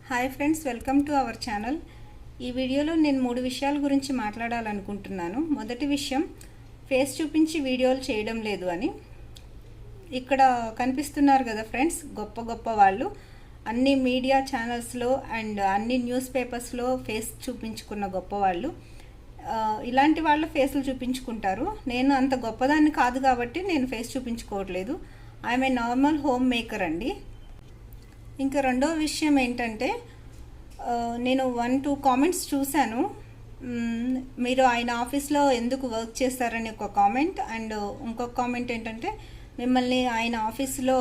Hi friends, welcome to our channel. ఈ వీడియోలో నేను 3 విషయాల గురించి మాట్లాడాలనుకుంటున్నాను. మొదటి విషయం, ఫేస్ చూపించి వీడియోలు చేయడం లేదు అని. ఇక్కడ కనిపిస్తున్నారు కదా ఫ్రెండ్స్, గొప్ప గొప్ప వాళ్ళు అన్ని మీడియా ఛానల్స్లో అండ్ అన్ని న్యూస్ పేపర్స్లో ఫేస్ చూపించుకున్న గొప్ప వాళ్ళు. ఇలాంటి వాళ్ళ ఫేస్లు చూపించుకుంటారు. నేను అంత గొప్పదాన్ని కాదు కాబట్టి నేను ఫేస్ చూపించుకోవట్లేదు. I'm a normal homemaker అండి. ఇంకా రెండో విషయం ఏంటంటే, నేను 1-2 కామెంట్స్ చూశాను. మీరు ఆయన ఆఫీస్లో ఎందుకు వర్క్ చేస్తారని ఒక కామెంట్, అండ్ ఇంకొక కామెంట్ ఏంటంటే మిమ్మల్ని ఆయన ఆఫీస్లో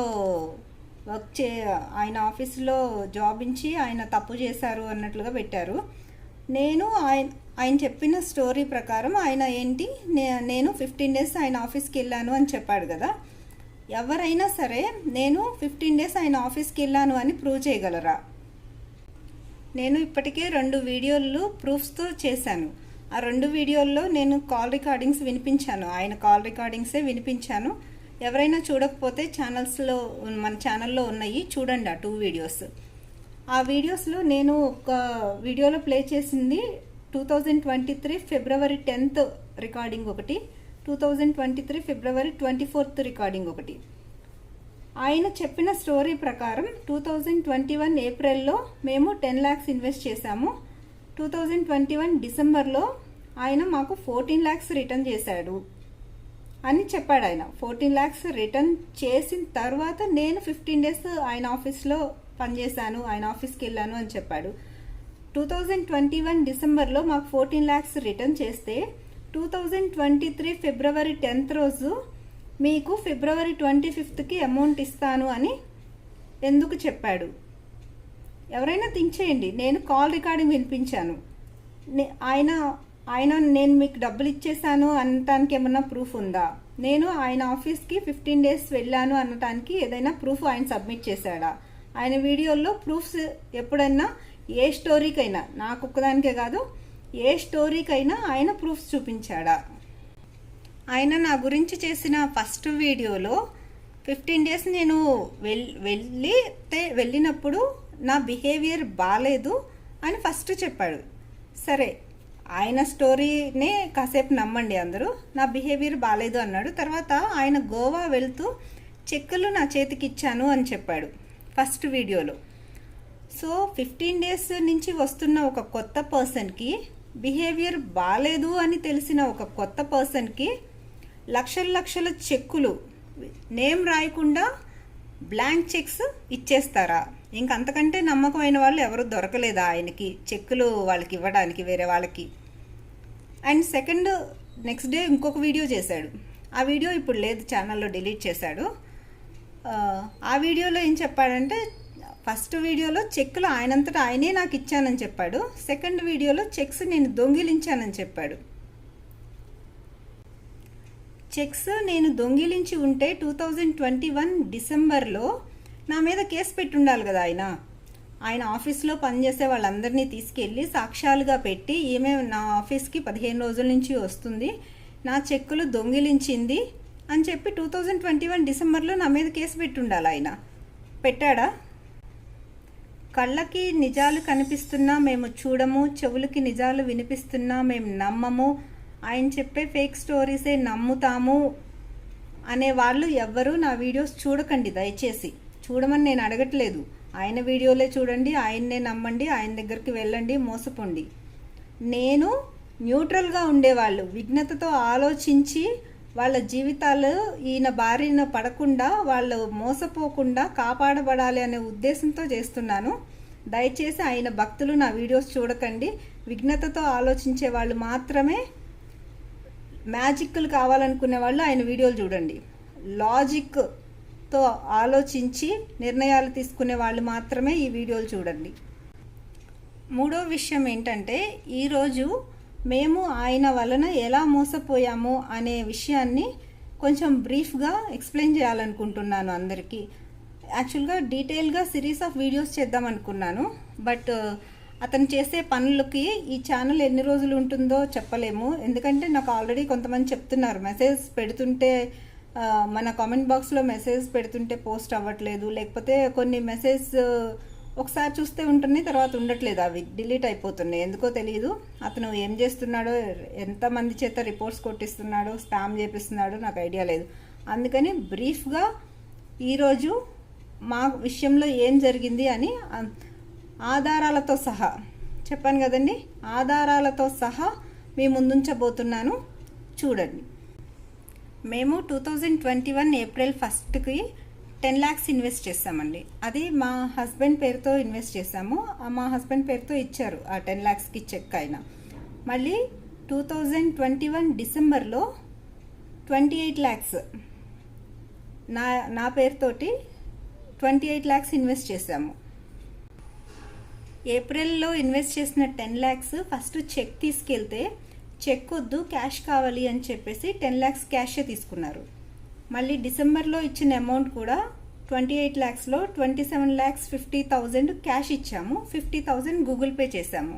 జాబ్ ఇచ్చి ఆయన తప్పు చేశారు అన్నట్లుగా పెట్టారు. నేను ఆయన చెప్పిన స్టోరీ ప్రకారం ఆయన నేను 15 డేస్ ఆయన ఆఫీస్కి వెళ్ళాను అని చెప్పాడు కదా. ఎవరైనా సరే నేను 15 డేస్ ఆయన ఆఫీస్కి వెళ్ళాను అని ప్రూవ్ చేయగలరా? నేను ఇప్పటికే 2 వీడియోలు ప్రూఫ్స్తో చేశాను. ఆ 2 వీడియోల్లో నేను కాల్ రికార్డింగ్స్ వినిపించాను, ఆయన కాల్ రికార్డింగ్సే వినిపించాను. ఎవరైనా చూడకపోతే మన ఛానల్లో ఉన్నాయి, చూడండి ఆ 2 వీడియోస్. ఆ వీడియోస్లో నేను ఒక వీడియోలో ప్లే చేసింది 2023 ఫిబ్రవరి 10th రికార్డింగ్ ఒకటి, 2023 ఫిబ్రవరి 24th రికార్డింగ్ ఒకటి. ఆయన చెప్పిన స్టోరీ ప్రకారం 2021 ఏప్రిల్లో మేము 10 lakhs ఇన్వెస్ట్ చేశాము. 2021 డిసెంబర్లో ఆయన మాకు 14 lakhs రిటర్న్ చేశాడు అని చెప్పాడు. ఆయన 14 lakhs రిటర్న్ చేసిన తర్వాత నేను 15 డేస్ ఆయన ఆఫీస్లో పనిచేశాను, ఆయన ఆఫీస్కి వెళ్ళాను అని చెప్పాడు. 2021 డిసెంబర్లో మాకు 14 lakhs రిటర్న్ చేస్తే 2023 ఫిబ్రవరి 10th రోజు మీకు ఫిబ్రవరి 25th అమౌంట్ ఇస్తాను అని ఎందుకు చెప్పాడు? ఎవరైనా థింక్ చేయండి. నేను కాల్ రికార్డింగ్ వినిపించాను. నేను మీకు డబ్బులు ఇచ్చేసాను అనటానికి ఏమన్నా ప్రూఫ్ ఉందా? నేను ఆయన ఆఫీస్కి 15 డేస్ వెళ్ళాను అనటానికి ఏదైనా ప్రూఫ్ ఆయన సబ్మిట్ చేశాడా? ఆయన వీడియోల్లో ప్రూఫ్స్ ఎప్పుడైనా ఏ స్టోరీకైనా, నాకు ఒక్కదానికే కాదు, ఏ స్టోరీకైనా ఆయన ప్రూఫ్స్ చూపించాడా? ఆయన నా గురించి చేసిన ఫస్ట్ వీడియోలో 15 డేస్ నేను వెళ్ళినప్పుడు నా బిహేవియర్ బాగాలేదు అని ఫస్ట్ చెప్పాడు. సరే, ఆయన స్టోరీనే కాసేపు నమ్మండి అందరూ. నా బిహేవియర్ బాగాలేదు అన్నాడు. తర్వాత ఆయన గోవా వెళ్తూ చెక్కులు నా చేతికి ఇచ్చాను అని చెప్పాడు ఫస్ట్ వీడియోలో. సో 15 డేస్ నుంచి వస్తున్న ఒక కొత్త పర్సన్కి, బిహేవియర్ బాగాలేదు అని తెలిసిన ఒక కొత్త పర్సన్కి లక్షల చెక్కులు, నేమ్ రాయకుండా బ్లాంక్ చెక్స్ ఇచ్చేస్తారా? ఇంకంతకంటే నమ్మకమైన వాళ్ళు ఎవరు దొరకలేదా ఆయనకి చెక్కులు వాళ్ళకి ఇవ్వడానికి, వేరే వాళ్ళకి? అండ్ నెక్స్ట్ డే ఇంకొక వీడియో చేశాడు. ఆ వీడియో ఇప్పుడు లేదు, ఛానల్లో డిలీట్ చేశాడు. ఆ వీడియోలో ఏం చెప్పాడంటే, ఫస్ట్ వీడియోలో చెక్కులు ఆయనంతటా ఆయనే నాకు ఇచ్చానని చెప్పాడు. సెకండ్ వీడియోలో చెక్స్ నేను దొంగిలించానని చెప్పాడు. చెక్స్ నేను దొంగిలించి ఉంటే 2021 డిసెంబర్లో నా మీద కేసు పెట్టి ఉండాలి కదా. ఆయన ఆఫీస్లో పనిచేసే వాళ్ళందరినీ తీసుకెళ్ళి సాక్ష్యాలుగా పెట్టి, ఈమె నా ఆఫీస్కి 15 రోజుల నుంచి వస్తుంది, నా చెక్కులు దొంగిలించింది అని చెప్పి 2021 డిసెంబర్లో నా మీద కేసు పెట్టి ఉండాలి. ఆయన పెట్టాడా? కళ్ళకి నిజాలు కనిపిస్తున్నా మేము చూడము, చెవులకి నిజాలు వినిపిస్తున్నా మేము నమ్మము, ఆయన చెప్పే ఫేక్ స్టోరీసే నమ్ముతాము అనే వాళ్ళు ఎవ్వరూ నా వీడియోస్ చూడకండి. దయచేసి చూడమని నేను అడగట్లేదు. ఆయన వీడియోలే చూడండి, ఆయన్నే నమ్మండి, ఆయన దగ్గరికి వెళ్ళండి, మోసపోండి. నేను న్యూట్రల్గా ఉండేవాళ్ళు, విఘ్నతతో ఆలోచించి వాళ్ళ జీవితాలు ఈయన బారిన పడకుండా, వాళ్ళు మోసపోకుండా కాపాడబడాలి అనే ఉద్దేశంతో చేస్తున్నాను. దయచేసి ఆయన భక్తులు నా వీడియోస్ చూడకండి. విఘ్నతతో ఆలోచించే వాళ్ళు మాత్రమే, మ్యాజిక్లు కావాలనుకునే వాళ్ళు ఆయన వీడియోలు చూడండి. లాజిక్తో ఆలోచించి నిర్ణయాలు తీసుకునే వాళ్ళు మాత్రమే ఈ వీడియోలు చూడండి. మూడో విషయం ఏంటంటే, ఈరోజు మేము ఆయన వలన ఎలా మోసపోయాము అనే విషయాన్ని కొంచెం బ్రీఫ్గా ఎక్స్ప్లెయిన్ చేయాలనుకుంటున్నాను అందరికీ. యాక్చువల్గా డీటెయిల్గా సిరీస్ ఆఫ్ వీడియోస్ చేద్దాం అనుకున్నాను, బట్ అతను చేసే పనులకి ఈ ఛానల్ ఎన్ని రోజులు ఉంటుందో చెప్పలేము. ఎందుకంటే నాకు ఆల్రెడీ కొంతమంది చెప్తున్నారు, మెసేజ్ పెడుతుంటే మన కామెంట్ బాక్స్లో మెసేజ్ పెడుతుంటే పోస్ట్ అవ్వట్లేదు, లేకపోతే కొన్ని మెసేజ్ ఒకసారి చూస్తే ఉంటున్నాయి, తర్వాత ఉండట్లేదు, అవి డిలీట్ అయిపోతున్నాయి. ఎందుకో తెలియదు. అతను ఏం చేస్తున్నాడో, ఎంతమంది చేత రిపోర్ట్స్ కొట్టిస్తున్నాడో, స్పామ్ చేపిస్తున్నాడో నాకు ఐడియా లేదు. అందుకని బ్రీఫ్గా ఈరోజు మా విషయంలో ఏం జరిగింది అని ఆధారాలతో సహా చెప్పాను కదండి, ఆధారాలతో సహా మీ ముందుంచబోతున్నాను, చూడండి. మేము 2021 ఏప్రిల్ 1కి 10 lakhs ఇన్వెస్ట్ చేసామండి. అది మా హస్బెండ్ పేరుతో ఇన్వెస్ట్ చేసాము. మా హస్బెండ్ పేరుతో ఇచ్చారు ఆ 10 lakhsకి చెక్ అయినా. మళ్ళీ 2021 డిసెంబర్లో 28 lakhs నా పేరుతోటి 28 lakhs ఇన్వెస్ట్ చేసాము. ఏప్రిల్లో ఇన్వెస్ట్ చేసిన 10 lakhs ఫస్ట్ చెక్ తీసుకెళ్తే చెక్ వద్దు, క్యాష్ కావాలి అని చెప్పేసి 10 lakhs క్యాషే తీసుకున్నారు. మళ్ళీ డిసెంబర్లో ఇచ్చిన అమౌంట్ కూడా 28 lakhsలో 27,50,000 క్యాష్ ఇచ్చాము. 50,000 గూగుల్ పే చేసాము.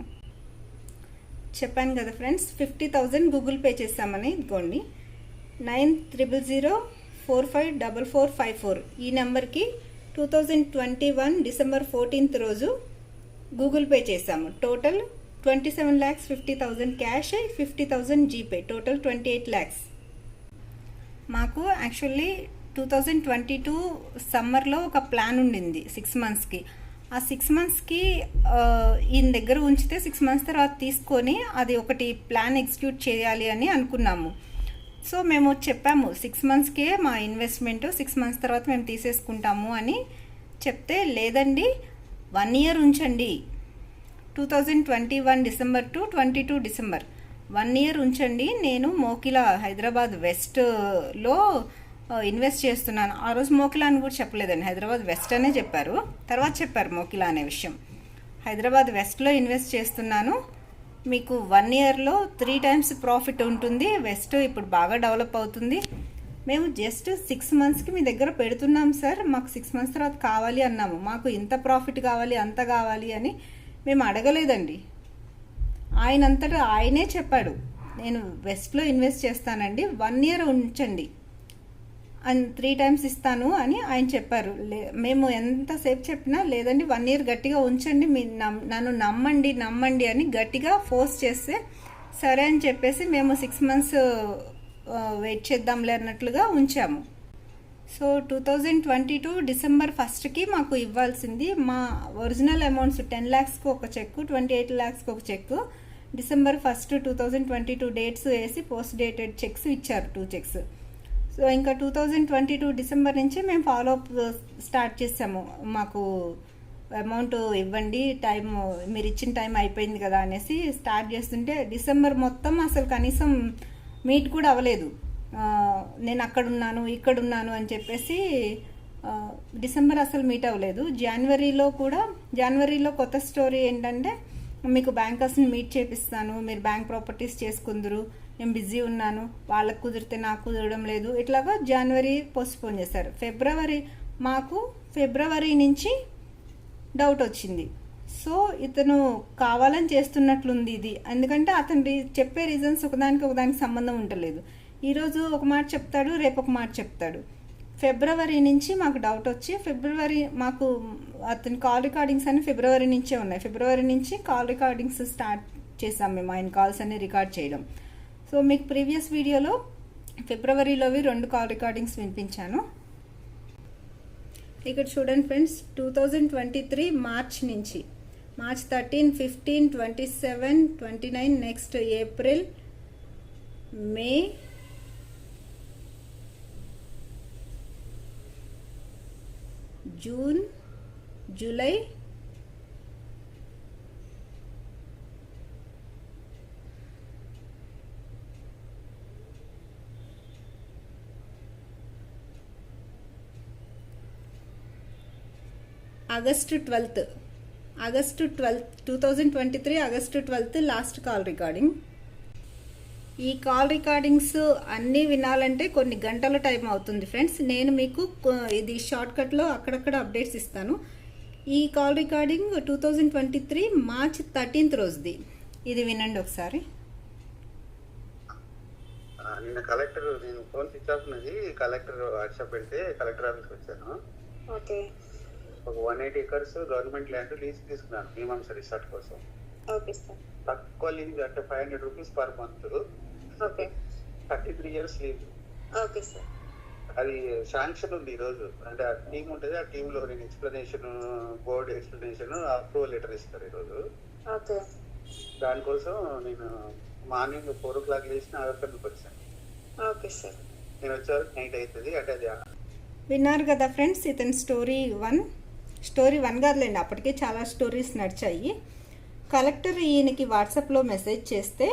చెప్పాను కదా ఫ్రెండ్స్, 50,000 గూగుల్ పే చేసామని. ఇదిగోండి, 9000454454 ఈ నెంబర్కి 2021 డిసెంబర్ 14th రోజు గూగుల్ పే చేసాము. Total 27,50,000 cash, 50,000 GPay, total 28 lakhs. మాకు యాక్చువల్లీ 2022 సమ్మర్లో ఒక ప్లాన్ ఉండింది 6 monthsకి. ఆ 6 monthsకి ఈయన దగ్గర ఉంచితే 6 months తర్వాత తీసుకొని అది ఒకటి ప్లాన్ ఎగ్జిక్యూట్ చేయాలి అని అనుకున్నాము. సో మేము చెప్పాము 6 monthsకే మా ఇన్వెస్ట్మెంట్, 6 months తర్వాత మేము తీసేసుకుంటాము అని చెప్తే, లేదండి 1 year ఉంచండి, 2021 డిసెంబర్ టు 22 డిసెంబర్ 1 year ఉంచండి, నేను మోకిలా హైదరాబాద్ వెస్ట్లో ఇన్వెస్ట్ చేస్తున్నాను. ఆ రోజు మోకిలా అని కూడా చెప్పలేదండి, హైదరాబాద్ వెస్ట్ అనే చెప్పారు. తర్వాత చెప్పారు మోకిలా అనే విషయం. హైదరాబాద్ వెస్ట్లో ఇన్వెస్ట్ చేస్తున్నాను, మీకు 1 yearలో 3 times ప్రాఫిట్ ఉంటుంది, వెస్ట్ ఇప్పుడు బాగా డెవలప్ అవుతుంది, మేము జస్ట్ 6 monthsకి మీ దగ్గర పెడుతున్నాం సార్, మాకు 6 months తర్వాత కావాలి అన్నాము. మాకు ఇంత ప్రాఫిట్ కావాలి, అంత కావాలి అని మేము అడగలేదండి. ఆయనంతటా ఆయనే చెప్పాడు, నేను వెస్ట్లో ఇన్వెస్ట్ చేస్తానండి, 1 year ఉంచండి అని 3 times ఇస్తాను అని ఆయన చెప్పారు. మేము ఎంతసేపు చెప్పినా లేదండి 1 year గట్టిగా ఉంచండి, నన్ను నమ్మండి అని గట్టిగా ఫోర్స్ చేస్తే సరే అని చెప్పేసి మేము 6 months వెయిట్ చేద్దాంలే అన్నట్లుగా ఉంచాము. సో 2022 డిసెంబర్ 1కి మాకు ఇవ్వాల్సింది మా ఒరిజినల్ అమౌంట్స్ 10 lakhsకి ఒక చెక్, 28 lakhsకి ఒక చెక్, డిసెంబర్ 1st 2022 డేట్స్ వేసి పోస్ట్ డేటెడ్ చెక్స్ ఇచ్చారు, 2 checks. సో ఇంకా 2022 డిసెంబర్ నుంచి మేము ఫాలోఅప్ స్టార్ట్ చేసాము. మాకు అమౌంట్ ఇవ్వండి, టైం మీరు ఇచ్చిన టైం అయిపోయింది కదా అనేసి స్టార్ట్ చేస్తుంటే డిసెంబర్ మొత్తం అసలు కనీసం మీట్ కూడా అవ్వలేదు. నేను అక్కడున్నాను ఇక్కడున్నాను అని చెప్పేసి డిసెంబర్ అసలు మీట్ అవ్వలేదు. జనవరిలో కొత్త స్టోరీ ఏంటంటే, మీకు బ్యాంకర్స్ని మీట్ చేపిస్తాను, మీరు బ్యాంక్ ప్రాపర్టీస్ చేసుకుందరు, నేను బిజీ ఉన్నాను, వాళ్ళకు కుదిరితే నాకు కుదరడం లేదు, ఇట్లాగా జనవరి పోస్ట్పోన్ చేశారు. ఫిబ్రవరి నుంచి డౌట్ వచ్చింది. సో ఇతను కావాలని చేస్తున్నట్లుంది ఇది, ఎందుకంటే అతను చెప్పే రీజన్స్ ఒకదానికి సంబంధం ఉండలేదు. ఈరోజు ఒక మాట చెప్తాడు, రేపు ఒక మాట చెప్తాడు. ఫిబ్రవరి నుంచి మాకు డౌట్ వచ్చి మాకు అతని కాల్ రికార్డింగ్స్ అన్ని ఫిబ్రవరి నుంచే ఉన్నాయి. ఫిబ్రవరి నుంచి కాల్ రికార్డింగ్స్ స్టార్ట్ చేసాం మేము, ఆయన కాల్స్ అన్ని రికార్డ్ చేయడం. సో మీకు ప్రీవియస్ వీడియోలో ఫిబ్రవరిలోవి 2 కాల్ రికార్డింగ్స్ వినిపించాను. ఇక్కడ చూడండి ఫ్రెండ్స్, 2023 మార్చ్ నుంచి, March 13, 15, 27, 29, next April, May, June, July, August 12, 2023 August 12 last call recording. ఈ కాల్ రికార్డింగ్స్ అన్నీ వినాలంటే కొన్ని గంటల టైం అవుతుంది ఫ్రెండ్స్. నేను మీకు ఇది షార్ట్కట్లో అక్కడక్కడ అప్డేట్స్ ఇస్తాను. ఈ కాల్ రికార్డింగ్ 2023 మార్చ్ 13th రోజుది. ఇది వినండి ఒకసారి. నిన్న కలెక్టర్, నేను ఫోన్ స్విచ్ ఆఫ్ ఉన్నది, కలెక్టర్ వాట్సాప్ పెడితే కలెక్టర్ ఆఫీస్కి వచ్చాను. ఓకే. ఒక 180 acres గవర్నమెంట్ ల్యాండ్ లీజ్ తీసుకున్నాను మీమాంస రిసార్ట్ కోసం. Okay sir. తక్కువ లీజ్ అంటే 500 rupees per month, okay 33 years lease. Okay sir. అది శాంక్షన్ ఉంది ఈ రోజు. అంటే ఆ టీం ఉంటుంది, ఆ టీమ్ లో నేను explanation, board explanation, approval letter ఇస్తారు ఈ రోజు. ఓకే దానికోసం నేను మార్నింగ్ 4 o'clock లేచిన ఆధార్ కార్డు వచ్చాను. Okay sir. నేను వచ్చేవరకు నైట్ అవుతుంది. అంటే అది విన్నారు కదా ఫ్రెండ్స్, ఇతని స్టోరీ వన్ కాదులేండి, అప్పటికే చాలా స్టోరీస్ నడిచాయి. కలెక్టర్ ఈయనకి వాట్సాప్లో మెసేజ్ చేస్తే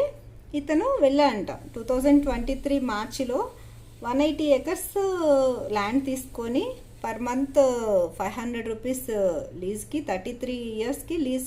ఇతను వెళ్ళాడంట. 2023 మార్చిలో 180 acres ల్యాండ్ తీసుకొని పర్ మంత్ 500 రూపీస్ లీజ్కి, 33 yearsకి లీజ్